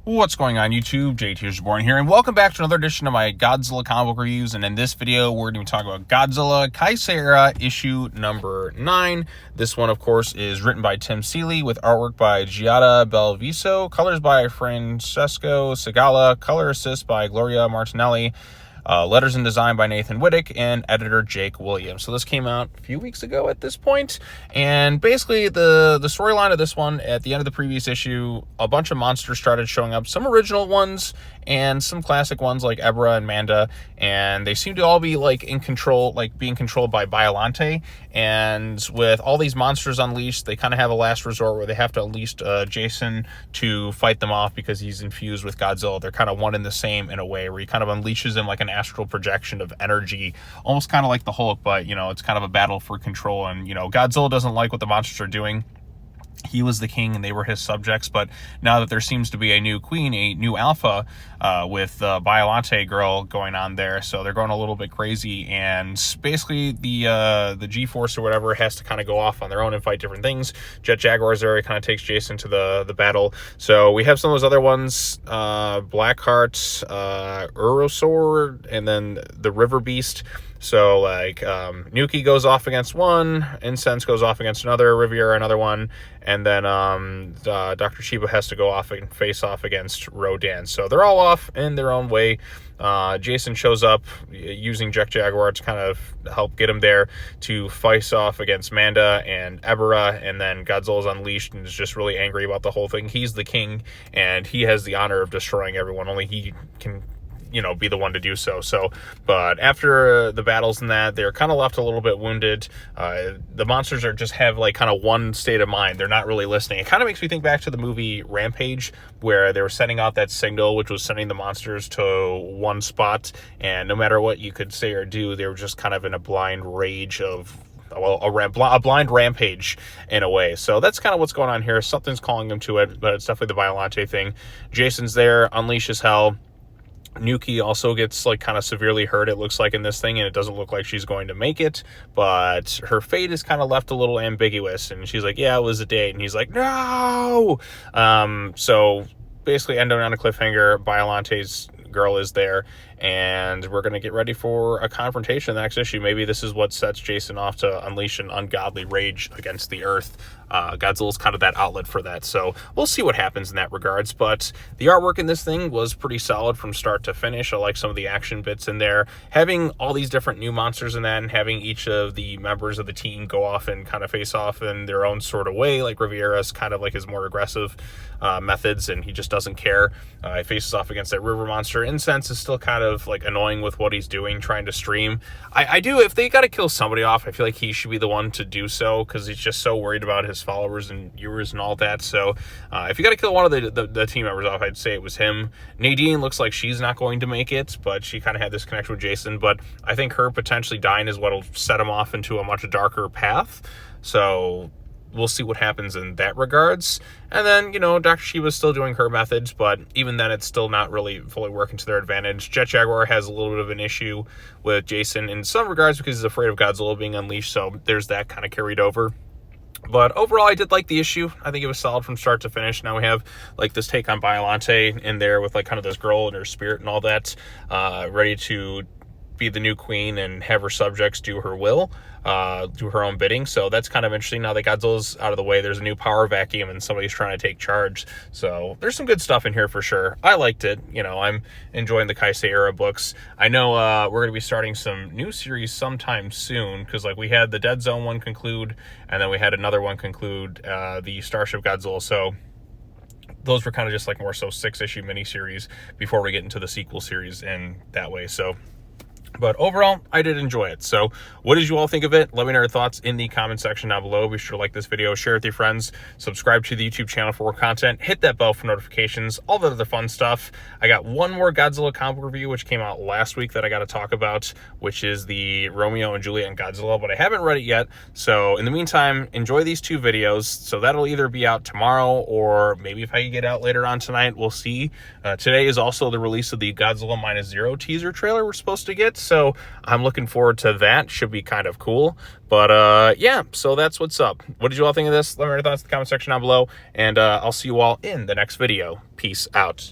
What's going on YouTube? JTearsBorn here, and welcome back to another edition of my Godzilla comic book reviews. And in this video, we're going to be talking about Godzilla Kai-Sei Era issue number 9. This one, of course, is written by Tim Seeley with artwork by Giada Belviso, colors by Francesco Segala, color assist by Gloria Martinelli, letters and design by Nathan Wittick, and editor Jake Williams. So this came out a few weeks ago at this point, and basically the storyline of this one, at the end of the previous issue, a bunch of monsters started showing up, some original ones and some classic ones like Ebra and Manda, and they seem to all be like in control, like being controlled by Biollante. And with all these monsters unleashed, they kind of have a last resort where they have to unleash Jacen to fight them off because he's infused with Godzilla. They're kind of one and the same in a way, where he kind of unleashes him like an astral projection of energy, almost kind of like the Hulk, but you know, it's kind of a battle for control. And you know, Godzilla doesn't like what the monsters are doing. He was the king and they were his subjects, but now that there seems to be a new queen, a new alpha with Biollante girl going on there, so they're going a little bit crazy, and basically the G-Force or whatever has to kind of go off on their own and fight different things. Jet Jaguar's there, he kind of takes Jacen to the battle. So we have some of those other ones, Blackheart, Urosaur, and then the River Beast. So like Nuki goes off against one, Incense goes off against another, Riviera another one, and then Dr. Shiba has to go off and face off against Rodan. So they're all off in their own way. Jacen shows up using Jet Jaguar to kind of help get him there to face off against Manda and Ebra, and then Godzilla's unleashed and is just really angry about the whole thing. He's the king and he has the honor of destroying everyone. Only he can, you know, be the one to do so. But after the battles and that, they're kind of left a little bit wounded. The monsters are just have like kind of one state of mind. They're not really listening. It kind of makes me think back to the movie Rampage, where they were sending out that signal, which was sending the monsters to one spot, and no matter what you could say or do, they were just kind of in a blind rage of, well, a blind rampage in a way. So that's kind of what's going on here. Something's calling them to it, but it's definitely the Biollante thing. Jacen's there, unleashes hell. Nuki also gets like kind of severely hurt, it looks like, in this thing, and it doesn't look like she's going to make it, but her fate is kind of left a little ambiguous, and she's like, yeah, it was a date, and he's like, no. So basically ending on a cliffhanger. Biollante's girl is there, and we're going to get ready for a confrontation in the next issue. Maybe this is what sets Jacen off to unleash an ungodly rage against the earth. Godzilla's kind of that outlet for that, so we'll see what happens in that regards. But the artwork in this thing was pretty solid from start to finish. I like some of the action bits in there, having all these different new monsters in that, and having each of the members of the team go off and kind of face off in their own sort of way. Like Riviera's kind of like his more aggressive methods, and he just doesn't care. He faces off against that river monster. Incense is still kind of like annoying with what he's doing, trying to stream. I do, if they got to kill somebody off, I feel like he should be the one to do so, because he's just so worried about his followers and viewers and all that. So if you got to kill one of the team members off, I'd say it was him. Nadine looks like she's not going to make it, but she kind of had this connection with Jacen, but I think her potentially dying is what'll set him off into a much darker path. So we'll see what happens in that regards. And then, you know, Dr. Shiba's still doing her methods, but even then it's still not really fully working to their advantage. Jet Jaguar has a little bit of an issue with Jacen in some regards because he's afraid of Godzilla being unleashed, so there's that kind of carried over. But overall, I did like the issue. I think it was solid from start to finish. Now we have like this take on Biollante in there with like kind of this girl and her spirit and all that, ready to be the new queen and have her subjects do her will, do her own bidding. So that's kind of interesting. Now that Godzilla's out of the way, there's a new power vacuum and somebody's trying to take charge. So there's some good stuff in here for sure. I liked it. You know, I'm enjoying the Kai-Sei Era books. I know we're going to be starting some new series sometime soon, because like we had the Dead Zone one conclude, and then we had another one conclude, the Starship Godzilla. So those were kind of just like more so 6-issue miniseries before we get into the sequel series in that way. So but overall, I did enjoy it. So what did you all think of it? Let me know your thoughts in the comment section down below. Be sure to like this video, share it with your friends, subscribe to the YouTube channel for more content, hit that bell for notifications, all the other fun stuff. I got one more Godzilla comic review, which came out last week, that I got to talk about, which is the Romeo and Juliet and Godzilla, but I haven't read it yet. So in the meantime, enjoy these 2 videos. So that'll either be out tomorrow, or maybe if I can get out later on tonight, we'll see. Today is also the release of the Godzilla -0 teaser trailer we're supposed to get. So I'm looking forward to that. Should be kind of cool. But yeah, so that's what's up. What did you all think of this? Let me know your thoughts in the comment section down below, and I'll see you all in the next video. Peace out.